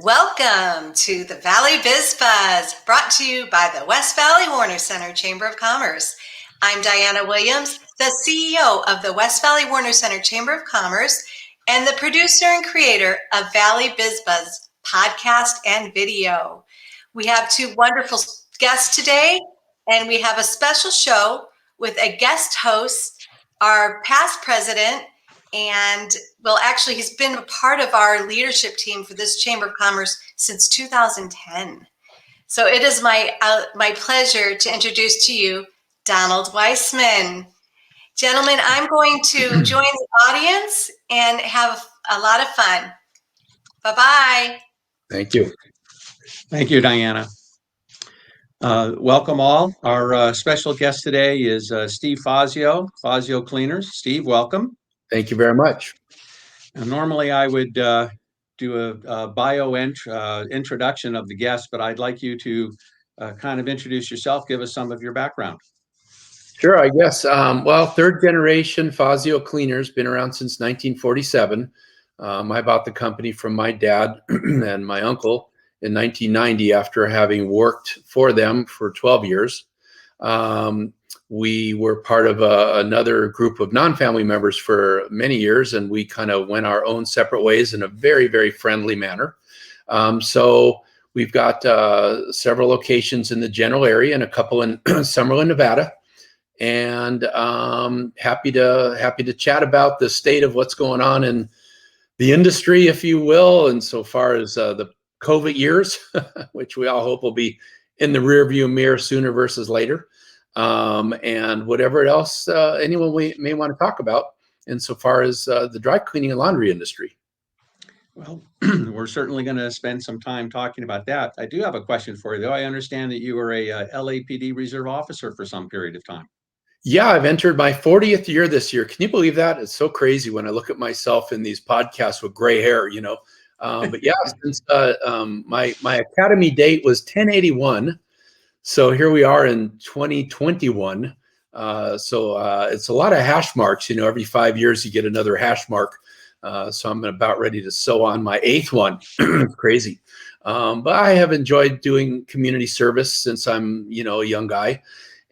Welcome to the Valley Biz Buzz, brought to you by the West Valley Warner Center Chamber of Commerce. I'm Diana Williams, the CEO of the West Valley Warner Center Chamber of Commerce and the producer and creator of Valley Biz Buzz podcast and video. We have two wonderful guests today, and we have a special show with a guest host, our past president, and he's been a part of our leadership team for this Chamber of Commerce since 2010. So it is my pleasure to introduce to you Donald Weissman. Gentlemen, I'm going to join the audience and have a lot of fun. Bye-bye. Thank you. Thank you, Diana. Welcome all. Our special guest today is Steve Fazio, Fazio Cleaners. Steve, welcome. Thank you very much. Normally I would do a bio introduction of the guest, but I'd like you to kind of introduce yourself, give us some of your background. Sure, I guess. Well, third generation Fazio Cleaners, been around since 1947. I bought the company from my dad and my uncle in 1990 after having worked for them for 12 years. We were part of another group of non-family members for many years, and we kind of went our own separate ways in a very, very friendly manner. So we've got several locations in the general area and a couple in Summerlin, Nevada, and happy to chat about the state of what's going on in the industry, if you will, insofar as the COVID years, which we all hope will be in the rearview mirror sooner versus later. And whatever else anyone may want to talk about insofar as the dry cleaning and laundry industry. Well, we're certainly going to spend some time talking about that. I do have a question for you, though. I understand that you were a LAPD reserve officer for some period of time. Yeah, I've entered my 40th year this year. Can you believe that? It's so crazy when I look at myself in these podcasts with gray hair, you know. But yeah, since my academy date was 1081. So here we are in 2021. So it's a lot of hash marks. You know, every 5 years you get another hash mark. So I'm about ready to sew on my 8th one. Crazy. But I have enjoyed doing community service since I'm, a young guy.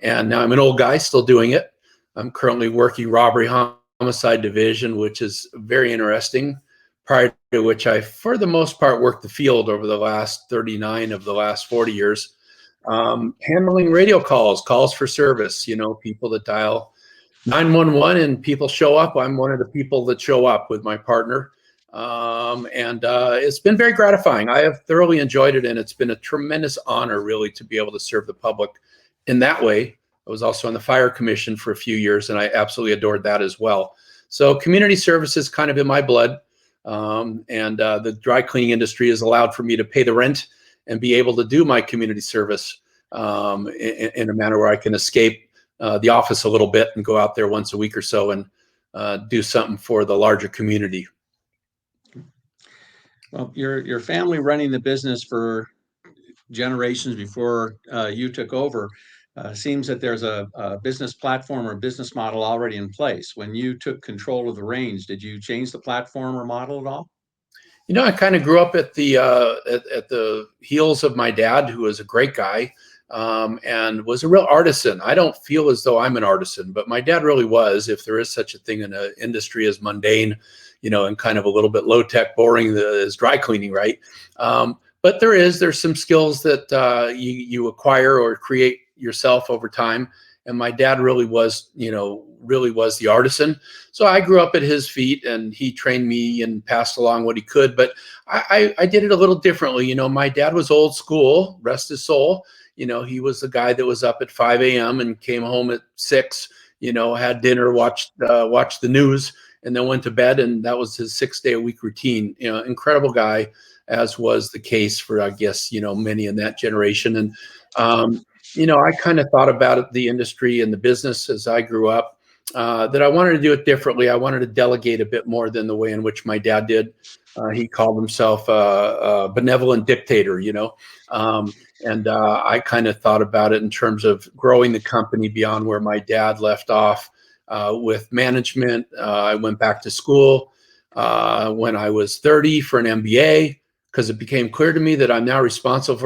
And now I'm an old guy still doing it. I'm currently working robbery homicide division, which is very interesting. Prior to which I, for the most part, worked the field over the last 39 of the last 40 years. Handling radio calls for service, people that dial 911 and people show up. I'm one of the people that show up with my partner. And it's been very gratifying. I have thoroughly enjoyed it, and it's been a tremendous honor, really, to be able to serve the public in that way. I was also on the fire commission for a few years, and I absolutely adored that as well. So community service is kind of in my blood. And the dry cleaning industry has allowed for me to pay the rent and be able to do my community service in a manner where I can escape the office a little bit and go out there once a week or so and do something for the larger community. Well, your family running the business for generations before you took over, seems that there's a business platform or business model already in place. When you took control of the reins, did you change the platform or model at all? I kind of grew up at the heels of my dad, who was a great guy and was a real artisan. I don't feel as though I'm an artisan, but my dad really was, if there is such a thing in an industry as mundane, and kind of a little bit low tech, boring as dry cleaning, right? But there's some skills that you acquire or create yourself over time. And my dad really was the artisan. So I grew up at his feet, and he trained me and passed along what he could. But I did it a little differently. My dad was old school, rest his soul. He was the guy that was up at 5 a.m. and came home at 6, had dinner, watched the news, and then went to bed. And that was his 6-day-a-week routine. Incredible guy, as was the case for, I guess, many in that generation. And, I kind of thought about the industry and the business as I grew up, that I wanted to do it differently. I wanted to delegate a bit more than the way in which my dad did. He called himself a benevolent dictator, and I kind of thought about it in terms of growing the company beyond where my dad left off with management. I went back to school when I was 30 for an MBA, because it became clear to me that I'm now responsible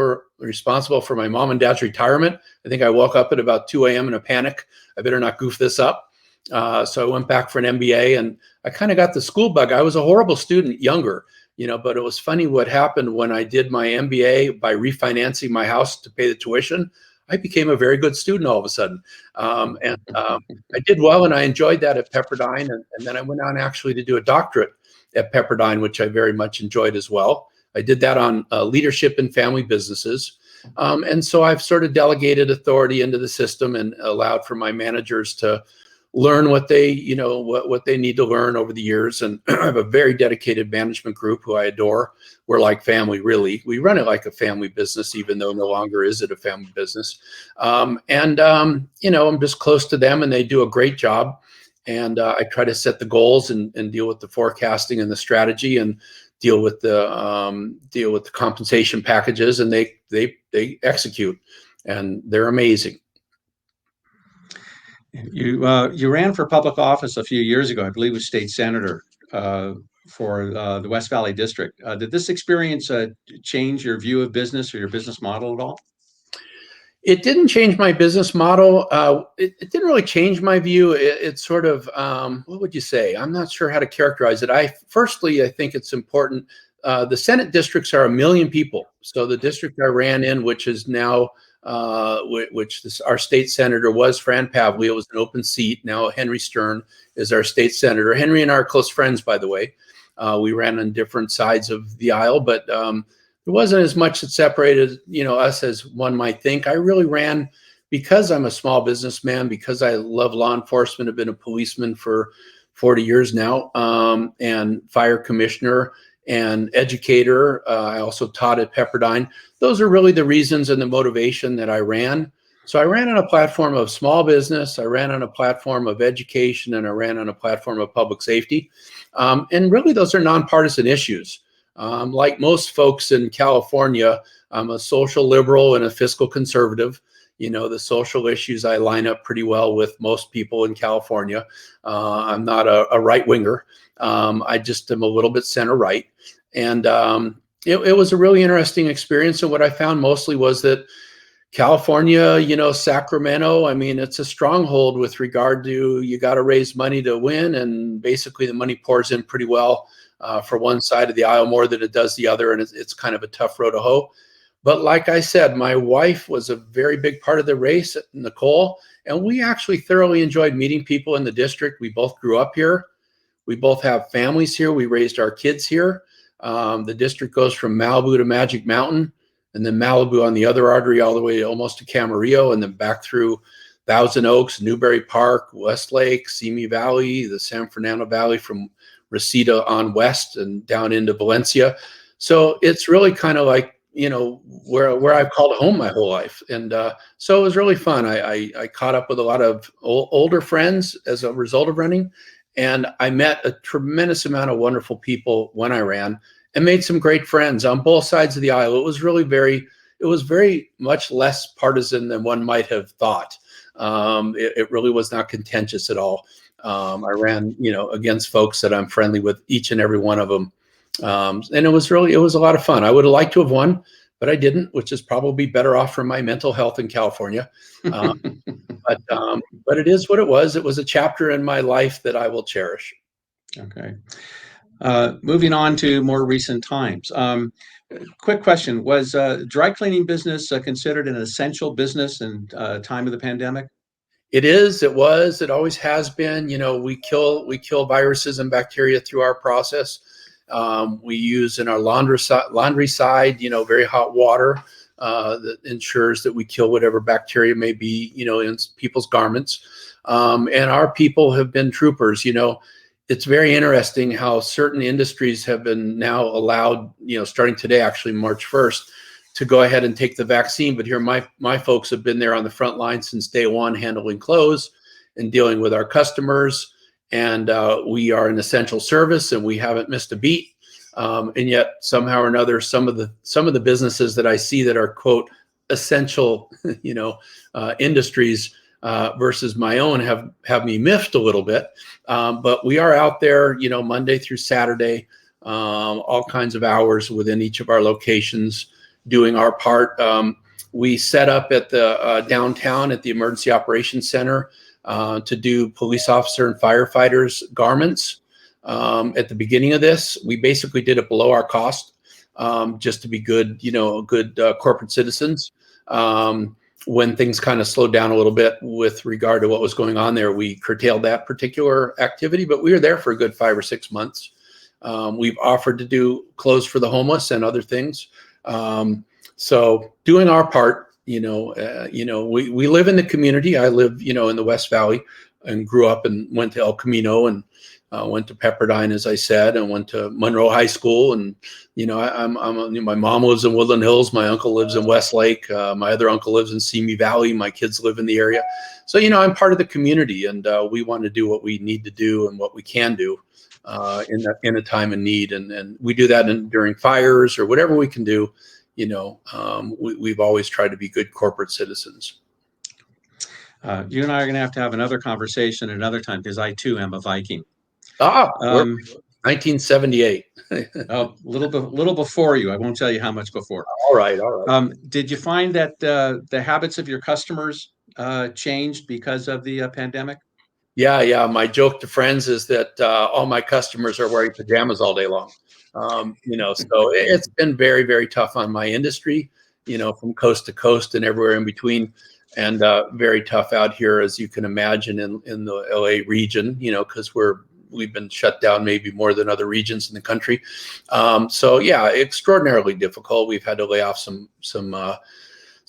for my mom and dad's retirement. I think I woke up at about 2 a.m. in a panic. I better not goof this up. So I went back for an MBA, and I kind of got the school bug. I was a horrible student younger, but it was funny what happened when I did my MBA by refinancing my house to pay the tuition. I became a very good student all of a sudden. I did well, and I enjoyed that at Pepperdine. And then I went on actually to do a doctorate at Pepperdine, which I very much enjoyed as well. I did that on leadership in family businesses. And so I've sort of delegated authority into the system and allowed for my managers to learn what they, what they need to learn over the years. And I have a very dedicated management group who I adore. We're like family, really. We run it like a family business, even though no longer is it a family business. I'm just close to them, and they do a great job. And I try to set the goals and deal with the forecasting and the strategy, and deal with the compensation packages, and they execute, and they're amazing. You ran for public office a few years ago, I believe, as state senator for the West Valley district. Did this experience change your view of business or your business model at all? It didn't change my business model. It didn't really change my view. It's sort of, what would you say? I'm not sure how to characterize it. I think it's important. The Senate districts are 1 million people. So the district I ran in, which is now, our state senator was Fran Pavley. It was an open seat. Now Henry Stern is our state senator. Henry and I are close friends, by the way. We ran on different sides of the aisle, but there wasn't as much that separated, us as one might think. I really ran because I'm a small businessman, because I love law enforcement. I've been a policeman for 40 years now, and fire commissioner and educator. I also taught at Pepperdine. Those are really the reasons and the motivation that I ran. So I ran on a platform of small business, I ran on a platform of education, and I ran on a platform of public safety. And really, those are nonpartisan issues. Like most folks in California, I'm a social liberal and a fiscal conservative. The social issues I line up pretty well with most people in California. I'm not a right winger. I just am a little bit center right. And it was a really interesting experience. And what I found mostly was that California, Sacramento, it's a stronghold with regard to, you got to raise money to win. And basically the money pours in pretty well for one side of the aisle more than it does the other. And it's kind of a tough road to hoe. But like I said, my wife was a very big part of the race, Nicole, and we actually thoroughly enjoyed meeting people in the district. We both grew up here. We both have families here. We raised our kids here. The district goes from Malibu to Magic Mountain, and then Malibu on the other artery all the way almost to Camarillo, and then back through Thousand Oaks, Newberry Park, Westlake, Simi Valley, the San Fernando Valley from Reseda on west and down into Valencia. So it's really kind of like, where I've called home my whole life. And so it was really fun. I caught up with a lot of older friends as a result of running. And I met a tremendous amount of wonderful people when I ran, and made some great friends on both sides of the aisle. It was very much less partisan than one might have thought. It really was not contentious at all. I ran, against folks that I'm friendly with, each and every one of them. And it was a lot of fun. I would have liked to have won, but I didn't, which is probably better off for my mental health in California. But it is what it was. It was a chapter in my life that I will cherish. Okay. Moving on to more recent times. Quick question. Was dry cleaning business considered an essential business in time of the pandemic? It is, it was, it always has been. We kill viruses and bacteria through our process. We use in our laundry side, very hot water that ensures that we kill whatever bacteria may be, in people's garments. And our people have been troopers. It's very interesting how certain industries have been now allowed, starting today, actually March 1st, to go ahead and take the vaccine. But here, my folks have been there on the front line since day one, handling clothes and dealing with our customers. And we are an essential service, and we haven't missed a beat. And yet, somehow or another, some of the businesses that I see that are, quote, essential, industries versus my own have me miffed a little bit. But we are out there, Monday through Saturday, all kinds of hours within each of our locations, doing our part. We set up at the downtown at the Emergency Operations Center to do police officer and firefighters garments. At the beginning of this, we basically did it below our cost, just to be good, good corporate citizens. When things kind of slowed down a little bit with regard to what was going on there, we curtailed that particular activity, but we were there for a good 5 or 6 months. We've offered to do clothes for the homeless and other things. So doing our part, we live in the community. I live, in the West Valley and grew up and went to El Camino and went to Pepperdine, as I said, and went to Monroe High School. And, my mom lives in Woodland Hills. My uncle lives in Westlake. My other uncle lives in Simi Valley. My kids live in the area. So, I'm part of the community, and we want to do what we need to do and what we can do in a time of need. And we do that during fires or whatever we can do. We've always tried to be good corporate citizens. You and I are going to have another conversation another time, because I too am a Viking. 1978. A little before you. I won't tell you how much before. All right. Did you find that the habits of your customers changed because of the pandemic? Yeah. My joke to friends is that all my customers are wearing pajamas all day long. So it's been very, very tough on my industry, from coast to coast and everywhere in between, and very tough out here, as you can imagine, in the LA region, because we've been shut down maybe more than other regions in the country. So yeah, extraordinarily difficult. We've had to lay off some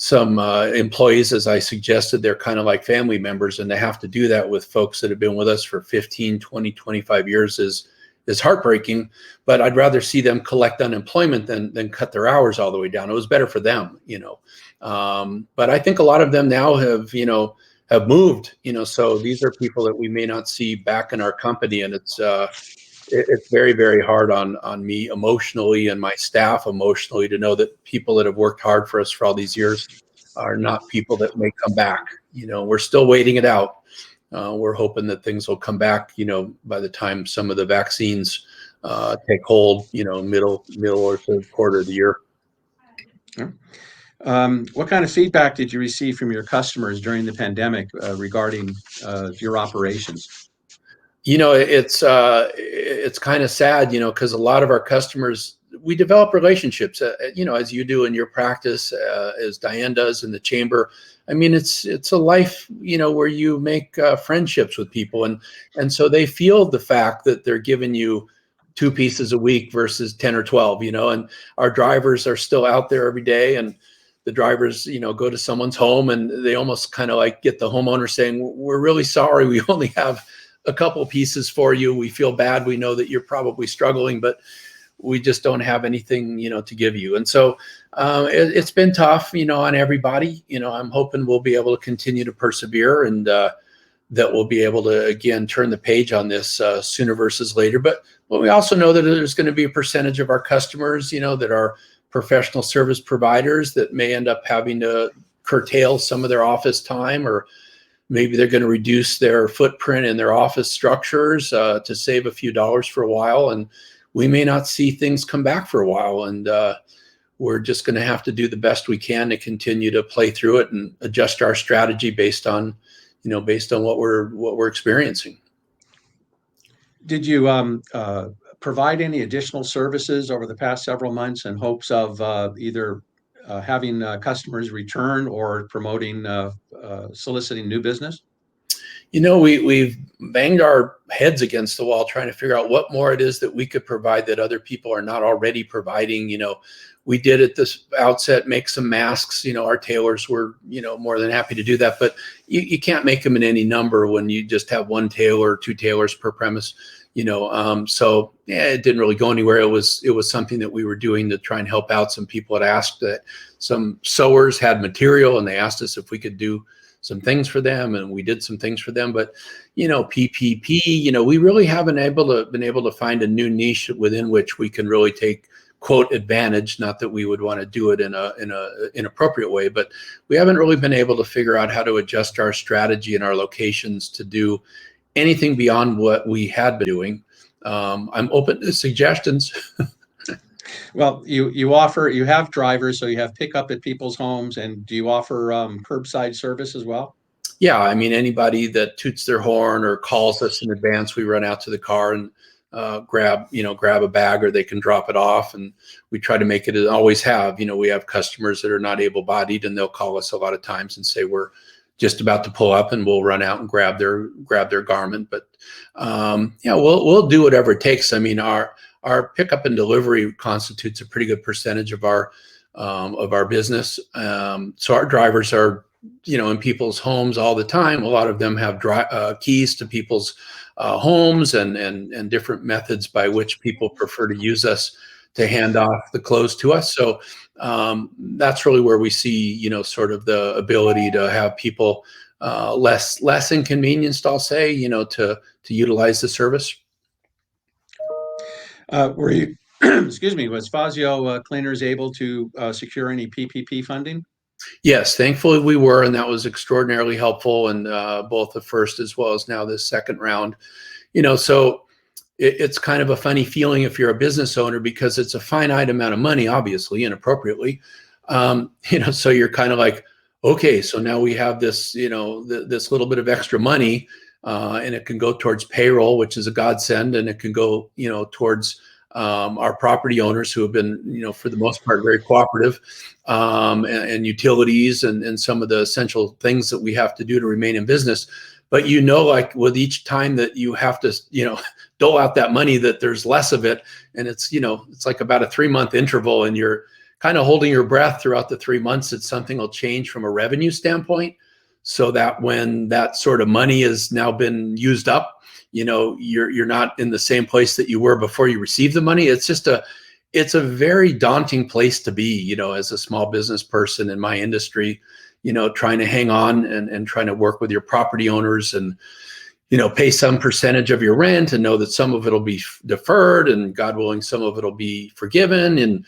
employees, as I suggested. They're kind of like family members, and to have to do that with folks that have been with us for 15, 20, 25 years is heartbreaking. But I'd rather see them collect unemployment than cut their hours all the way down. It was better for them, but I think a lot of them now have moved, so these are people that we may not see back in our company. And it's very, very hard on me emotionally and my staff emotionally to know that people that have worked hard for us for all these years are not people that may come back. We're still waiting it out. We're hoping that things will come back, by the time some of the vaccines take hold, middle or third quarter of the year. What kind of feedback did you receive from your customers during the pandemic regarding your operations? It's kind of sad, because a lot of our customers, we develop relationships, as you do in your practice, as Diane does in the chamber. I mean, it's a life, where you make friendships with people, and so they feel the fact that they're giving you 2 pieces a week versus 10 or 12, and our drivers are still out there every day, and the drivers, go to someone's home and they almost kind of like get the homeowner saying, "We're really sorry, we only have a couple pieces for you. We feel bad. We know that you're probably struggling, but we just don't have anything, to give you." And so it's been tough, on everybody. I'm hoping we'll be able to continue to persevere, and that we'll be able to, again, turn the page on this sooner versus later. But we also know that there's going to be a percentage of our customers, that are professional service providers that may end up having to curtail some of their office time, or maybe they're going to reduce their footprint in their office structures to save a few dollars for a while. And we may not see things come back for a while. And we're just going to have to do the best we can to continue to play through it and adjust our strategy based on what we're experiencing. Did you provide any additional services over the past several months in hopes of either having customers return or promoting, soliciting new business? We've banged our heads against the wall trying to figure out what more it is that we could provide that other people are not already providing. We did at this outset make some masks. Our tailors were, more than happy to do that, but you can't make them in any number when you just have 1 tailor, 2 tailors per premise. So yeah, it didn't really go anywhere. It was something that we were doing to try and help out some people. Had asked that some sewers had material, and they asked us if we could do some things for them, and we did some things for them. But PPP, we really haven't been able to find a new niche within which we can really take, quote, advantage. Not that we would want to do it in a inappropriate way, but we haven't really been able to figure out how to adjust our strategy and our locations to do anything beyond what we had been doing. I'm open to suggestions. Well, you have drivers, so you have pickup at people's homes, and do you offer curbside service as well? Yeah, I mean, anybody that toots their horn or calls us in advance, we run out to the car and grab a bag, or they can drop it off. And we try to make it, always have, we have customers that are not able-bodied, and they'll call us a lot of times and say we're just about to pull up, and we'll run out and grab their garment. But yeah, we'll do whatever it takes. I mean, our pickup and delivery constitutes a pretty good percentage of our business. So our drivers are, in people's homes all the time. A lot of them have keys to people's homes and different methods by which people prefer to use us to hand off the clothes to us. So that's really where we see, sort of the ability to have people less inconvenienced, I'll say, to utilize the service. Were you, excuse me, was Fazio Cleaners able to secure any PPP funding? Yes, thankfully we were, and that was extraordinarily helpful. And both the first as well as now this second round, so it's kind of a funny feeling if you're a business owner, because it's a finite amount of money, obviously, inappropriately. So you're kind of like, okay, so now we have this, this little bit of extra money, and it can go towards payroll, which is a godsend, and it can go, towards our property owners who have been, for the most part, very cooperative, and utilities and some of the essential things that we have to do to remain in business. But like with each time that you have to, dole out that money, that there's less of it, and it's like about a 3-month interval, and you're kind of holding your breath throughout the 3 months that something will change from a revenue standpoint, so that when that sort of money has now been used up, you're not in the same place that you were before you received the money. It's a very daunting place to be, as a small business person in my industry, trying to hang on and trying to work with your property owners and, pay some percentage of your rent and know that some of it'll be deferred, and God willing, some of it'll be forgiven. And,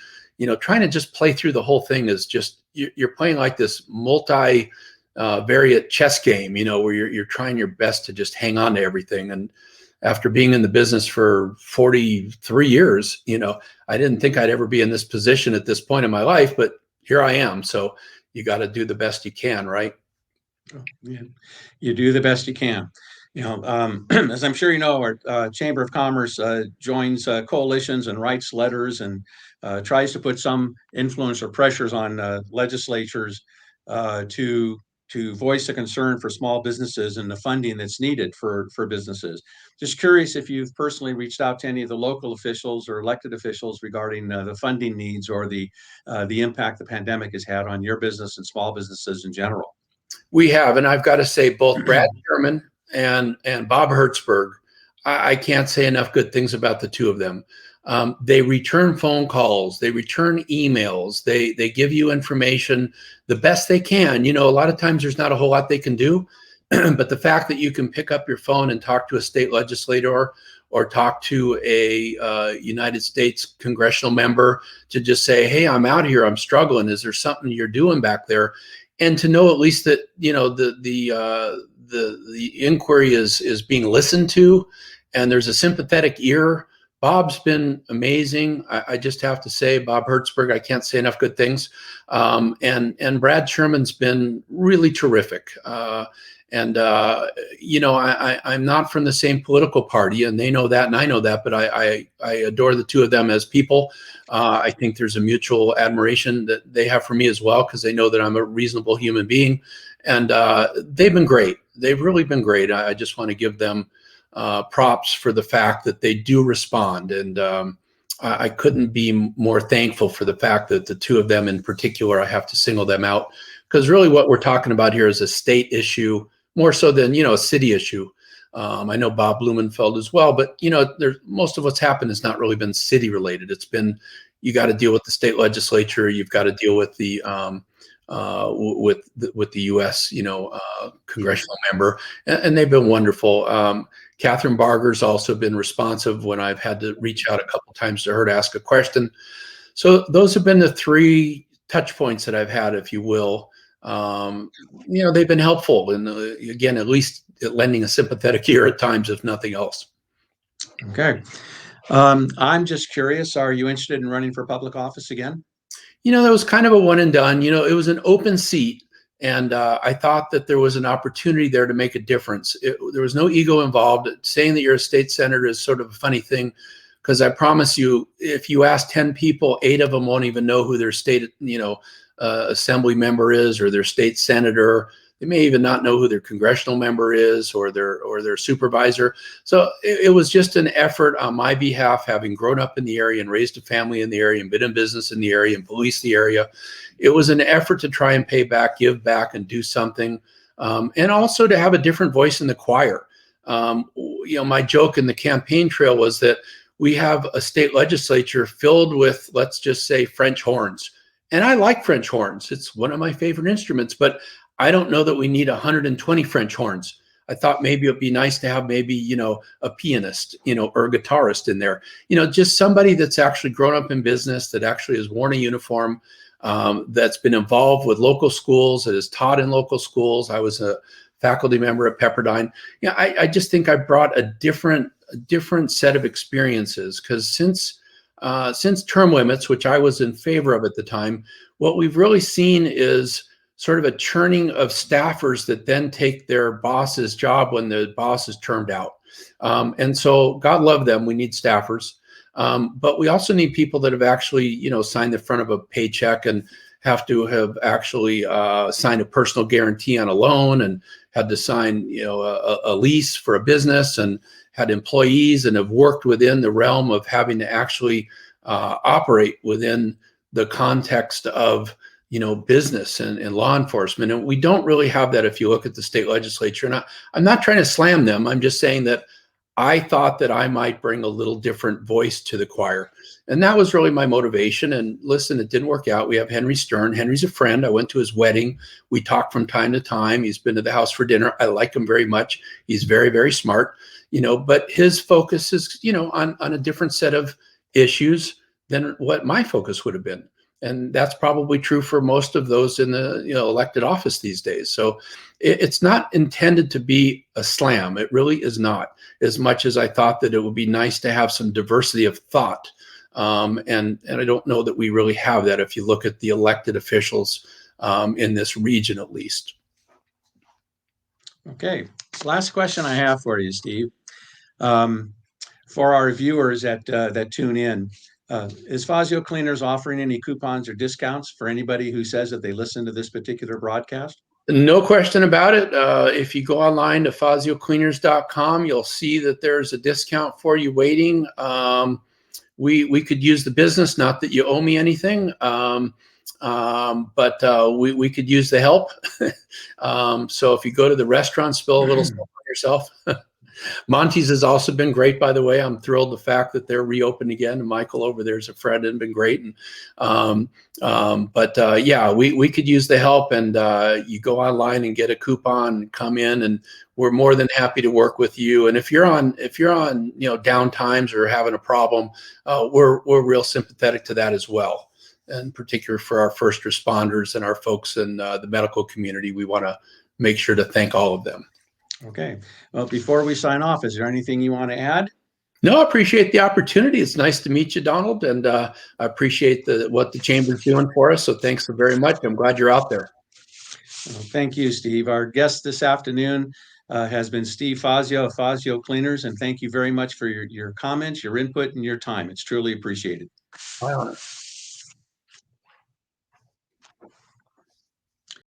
trying to just play through the whole thing is just, you're playing like this variant chess game, where you're trying your best to just hang on to everything. And after being in the business for 43 years, I didn't think I'd ever be in this position at this point in my life, but here I am. So you got to do the best you can, right? Yeah, you do the best you can. As I'm sure our Chamber of Commerce joins coalitions and writes letters and tries to put some influence or pressures on legislatures to voice a concern for small businesses and the funding that's needed for businesses. Just curious if you've personally reached out to any of the local officials or elected officials regarding the funding needs or the impact the pandemic has had on your business and small businesses in general. We have, and I've got to say, both Brad Sherman and Bob Hertzberg, I can't say enough good things about the two of them. They return phone calls, they return emails, they give you information the best they can. A lot of times there's not a whole lot they can do, but the fact that you can pick up your phone and talk to a state legislator or talk to a United States congressional member to just say, hey, I'm out here, I'm struggling. Is there something you're doing back there? And to know at least that, the inquiry is being listened to, and there's a sympathetic ear. Bob's been amazing. I just have to say, Bob Hertzberg, I can't say enough good things. And Brad Sherman's been really terrific. I'm not from the same political party, and they know that, and I know that, but I adore the two of them as people. I think there's a mutual admiration that they have for me as well, because they know that I'm a reasonable human being. And they've been great. They've really been great. I just want to give them props for the fact that they do respond. And I couldn't be more thankful for the fact that the two of them in particular, I have to single them out, because really what we're talking about here is a state issue more so than, a city issue. I know Bob Blumenfeld as well, but there's most of what's happened has not really been city related. It's been, you got to deal with the state legislature. You've got to deal with the with the U.S. Congressional member, and they've been wonderful. Catherine Barger's also been responsive when I've had to reach out a couple times to her to ask a question. So those have been the three touch points that I've had, if you will. They've been helpful, and again, at least lending a sympathetic ear at times, if nothing else. Okay. I'm just curious, are you interested in running for public office again? That was kind of a one and done. It was an open seat, and I thought that there was an opportunity there to make a difference. There was no ego involved. Saying that you're a state senator is sort of a funny thing, because I promise you, if you ask 10 people, 8 of them won't even know who their state, assembly member is, or their state senator. They may even not know who their congressional member is, or their supervisor. So it was just an effort on my behalf, having grown up in the area and raised a family in the area and been in business in the area and policed the area. It was an effort to try and pay back, give back, and do something, and also to have a different voice in the choir. My joke in the campaign trail was that we have a state legislature filled with, let's just say, French horns. And I like French horns. It's one of my favorite instruments, but I don't know that we need 120 French horns. I thought maybe it'd be nice to have maybe, a pianist, or a guitarist in there, just somebody that's actually grown up in business, that actually has worn a uniform, that's been involved with local schools, that has taught in local schools. I was a faculty member at Pepperdine. I just think I brought a different set of experiences, because since term limits, which I was in favor of at the time, what we've really seen is sort of a churning of staffers that then take their boss's job when the boss is termed out. And so God love them, we need staffers. But we also need people that have actually, signed the front of a paycheck and have to have actually signed a personal guarantee on a loan, and had to sign, a lease for a business, and had employees, and have worked within the realm of having to actually operate within the context of, business and law enforcement. And we don't really have that if you look at the state legislature. And I'm not trying to slam them. I'm just saying that I thought that I might bring a little different voice to the choir. And that was really my motivation. And listen, it didn't work out. We have Henry Stern. Henry's a friend. I went to his wedding. We talk from time to time. He's been to the house for dinner. I like him very much. He's very, very smart, but his focus is, on a different set of issues than what my focus would have been. And that's probably true for most of those in the elected office these days. So it's not intended to be a slam. It really is not, as much as I thought that it would be nice to have some diversity of thought. And I don't know that we really have that if you look at the elected officials in this region, at least. Okay, last question I have for you, Steve. For our viewers that tune in, is Fazio Cleaners offering any coupons or discounts for anybody who says that they listen to this particular broadcast? No question about it. If you go online to FazioCleaners.com, you'll see that there's a discount for you waiting. We could use the business, not that you owe me anything, but we could use the help. So if you go to the restaurant, spill a little stuff on yourself. Monty's has also been great, by the way. I'm thrilled the fact that they're reopened again. And Michael over there is a friend and been great. And yeah, we could use the help. And you go online and get a coupon, come in, and we're more than happy to work with you. And if you're on down times or having a problem, we're real sympathetic to that as well. In particular for our first responders and our folks in the medical community, we want to make sure to thank all of them. Okay. Well, before we sign off, is there anything you want to add? No, I appreciate the opportunity. It's nice to meet you, Donald, and I appreciate what the Chamber's doing for us. So thanks so very much. I'm glad you're out there. Well, thank you, Steve. Our guest this afternoon has been Steve Fazio of Fazio Cleaners, and thank you very much for your comments, your input, and your time. It's truly appreciated. My honor.